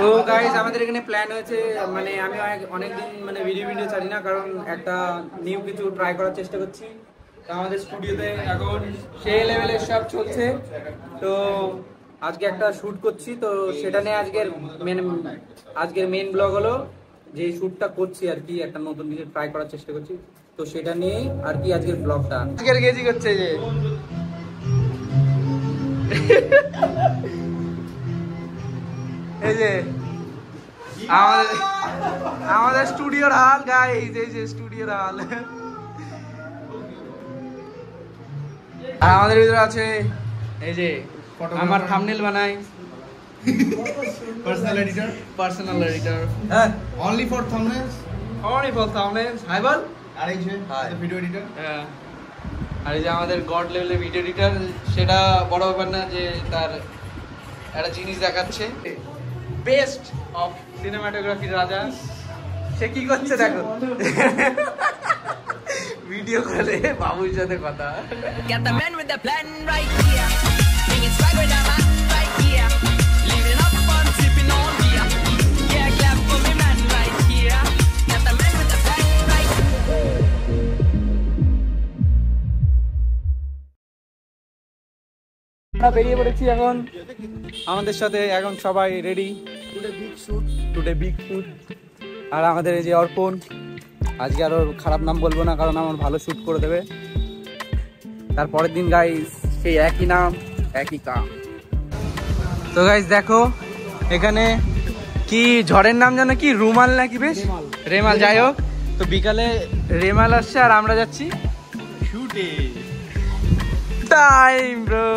তো গাইস আমাদের এখানে প্ল্যান হয়েছে, মানে আমি অনেকদিন মানে ভিডিও ছাড়ি না, কারণ একটা নিউ কিছু ট্রাই করার চেষ্টা করছি। তো আমাদের স্টুডিওতে এখন সেই লেভেলের সব চলছে। তো আজকে একটা শ্যুট করছি, তো সেটা নিয়ে আজকের মেন ব্লগ হলো যে শ্যুটটা করছি আর কি, একটা নতুন কিছু ট্রাই করার চেষ্টা করছি। তো সেটা নিয়ে আর কি আজকের ব্লগটা। আজকের গেজি করছে যে এই যে আমাদের স্টুডিওর হাল গাইস, এই যে স্টুডিওর হাল। আর আমাদের ভিতরে আছে এই যে আমার থাম্বনেল বানাই, personal editor only for thumbnails, hi বল। আর এই যে ভিডিও এডিটর। আর এই যে আমাদের গড লেভেলের ভিডিও এডিটর, সেটা বড় ব্যাপার না যে তার একটা জিনিস দেখাচ্ছে। বেস্ট অফ সিনেমাটোগ্রাফি রাজা, সে কি করছে দেখো, ভিডিও করে বাবুর সাথে কথা। Got the man with the plan right here. Bringing swagger down right here. Living up fun, sipping on beer. Yeah, clap for me man right here. Got the man with the plan right here. আমরা বেরিয়ে পড়েছি এখন, আমাদের সাথে এখন সবাই ready today big shoot. আর আমাদের এই যে অর্পণ, আজকে আরো খারাপ নাম বলবো না কারণ আমার ভালো শুট করে দেবে। তারপরের দিন গাইস সেই একই নাম একই কাম। তো গাইস দেখো এখানে কি ঝড়ের নাম জানো কি, রুমাল নাকি, বেশ রেমাল, যাই হোক। তো বিকালে রেমাল আসছে আর আমরা যাচ্ছি শুটে। Time bro.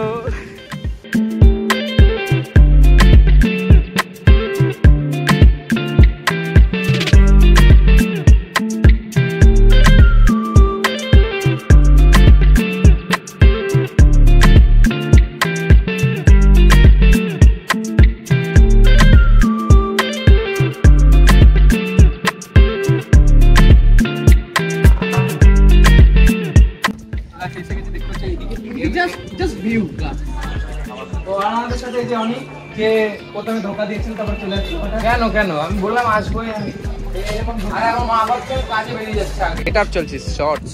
প্রথমে ধোকা দিয়েছিল, তারপর চলে আসছে। কেন আমি বললাম আসবোই আমি, আমার মা বাবা কাজে বেরিয়ে যাচ্ছে। এটা চলছে শর্টস।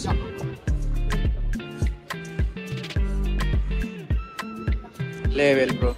Level bro.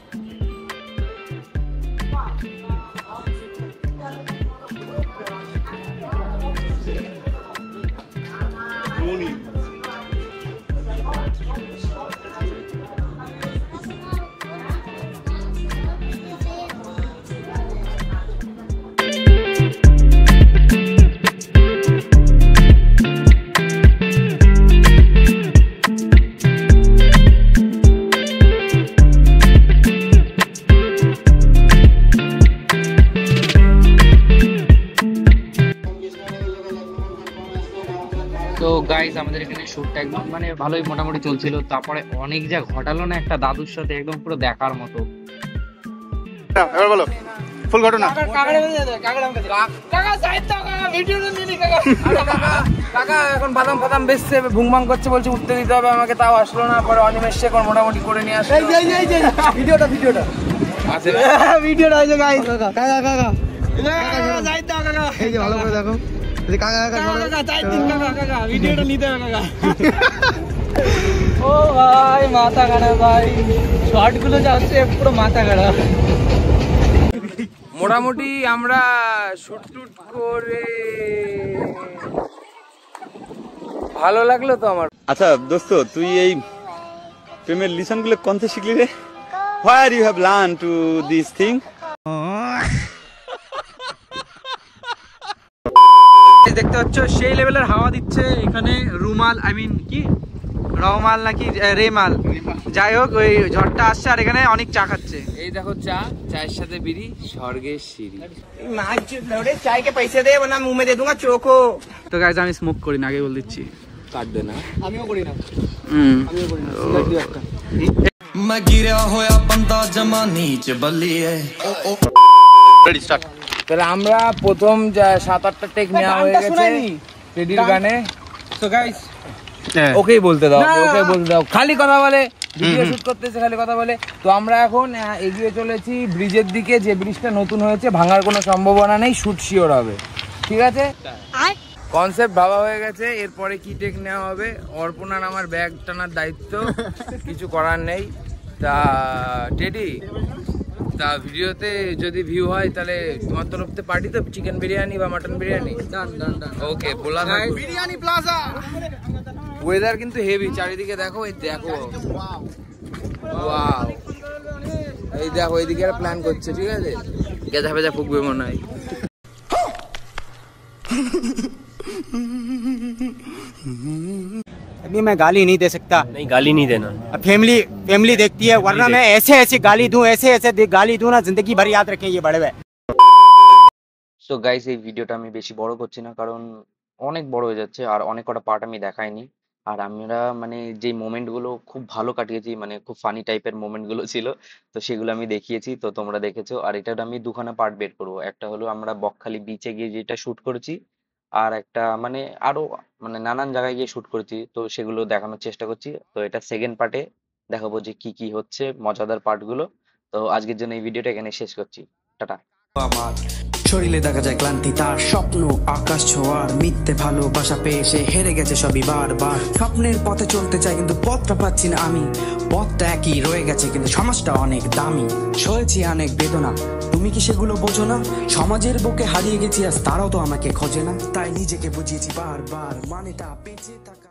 তো গাইস আমাদের এখানে শুটটা একদম মানে ভালোই মোটামুটি চলছিল, তারপরে অনেক যা ঘটালো না একটা দাদুর সাথে, একদম পুরো দেখার মতো। এবার বলো ফুল ঘটনা। কাকা এখন বাদাম ফাদাম বেচছে, ভুংভাং করছে, বলছে উঠতে দিতে হবে আমাকে, তাও আসলো না। পরে অনিমেষ শেখর মোটামুটি করে নিয়ে আসলো। ভিডিওটা আছে, ভিডিওটা আছে গাইস। কাকা যাই তো কাকা, এই যে ভালো করে দেখো। ও ভাই মাথা খারাপ ভাই, শর্ট গুলো যাচ্ছে পুরো মাথা খারাপ। মোটামুটি আমরা শুট করে ভালো লাগলো তো আমার। আচ্ছা দোস্ত, তুই এই প্রেমের লিসন গুলো কোন থেকে শিখলি রে? Where you have learn to this thing? দেখতে পাচ্ছ সেই লেভেলের হাওয়া দিচ্ছে এখানে। রুমাল আই মিন কি রহমাল নাকি রেমাল, যাই হোক ওই ঝড়টা আসছে আর এখানে অনেক চা খাচ্ছে। এই দেখো চায়ের সাথে বিড়ি, স্বর্গের সিঁড়ি। চায় কে পয়সা দে না মুখ মে দে दूंगा চোখো। তো গাইস আমি স্মোক করি না, আগে বল দিচ্ছি, কাটবে না। আমিও করি না, আমিও করি না। मैं गिरा होया बंदा जमा नीच बल्लिए। Ready start. তাহলে আমরা প্রথম 7-8টা টেক নেওয়া হয়ে গেছে রেডির গানে। তো গাইস ওকেই বলতে দাও, ওকে বলতে দাও, খালি কথা বলে ভিডিও শুট করতে এসে খালি কথা বলে। তো আমরা এখন এগিয়ে চলেছি ব্রিজের দিকে, যে ব্রিজটা নতুন হয়েছে, ভাঙার কোনো সম্ভাবনা নেই, শুট শিওর হবে, ঠিক আছে? কনসেপ্ট ভাবা হয়ে গেছে, এরপরে কি টেক নেওয়া হবে অর্পণার আমার ব্যাগ টানার দায়িত্ব, কিছু করার নেই। তা টেডি, তা ভিডিওতে যদি ভিউ হয় তাহলে তোমার তরফ থেকে পার্টি তো, চিকেন বিরিয়ানি বা মাটন বিরিয়ানি? ওকে, বলা থাকবে বিরিয়ানি প্লাজা। ওয়েদার কিন্তু হেভি, চারিদিকে দেখো, এই দেখো, ওয়াও, এই দেখো এইদিকে প্ল্যান করছে, ঠিক আছে? গেজা ফেজা ফুকবে মনে হয়। अभी मैं गाली नहीं दे सकता। नहीं, गाली नहीं देना। फैमिली देखती है, वरना मैं ऐसे गाली दूं, ऐसे गाली दूं ना, जिंदगी भर याद रखें ये बड़े हुए। সো গাইস, এই ভিডিওটা আমি বেশি বড় করছি না, কারণ অনেক বড় হয়ে যাচ্ছে আর অনেক কটা পার্ট আমি দেখাইনি। আর আমরা মানে যে মোমেন্টগুলো খুব ভালো কাটিয়েছি, মানে খুব ফানি টাইপের মোমেন্টগুলো ছিল, তো সেগুলো আমি দেখিয়েছি, তো তোমরা দেখেছো। আর এটার আমি দুখানা পার্ট বের করবো, একটা হলো আমরা বকখালি বিচে গিয়ে যেটা শুট করেছি, আর একটা মানে আরো মানে নানান জায়গায় গিয়ে শুট করেছি, তো সেগুলো দেখানোর চেষ্টা করছি। তো এটা সেকেন্ড পার্টে দেখাবো যে কি কি হচ্ছে মজাদার পার্টগুলো। তো আজকের জন্য এই ভিডিওটা এখানে শেষ করছি, টাটা। আমার শরীরে দেখা যায় ক্লান্তি, তার স্বপ্ন আকাশ ছোঁয়ার, মিথ্যে ভালোবাসা পেয়ে সে হেরে গেছে সবই বারবার। স্বপ্নের পথে চলতে চাই কিন্তু পথটা পাচ্ছি না আমি, পথটা একই রয়ে গেছে কিন্তু সমাজটা অনেক দামি। সয়েছি অনেক বেদনা, তুমি কি সেগুলো বোঝো না? সমাজের বুকে হারিয়ে গেছি আজ, তারাও তো আমাকে খোঁজে না। তাই নিজেকে বুঝিয়েছি বারবার, মানেটা বেঁচে থাকা।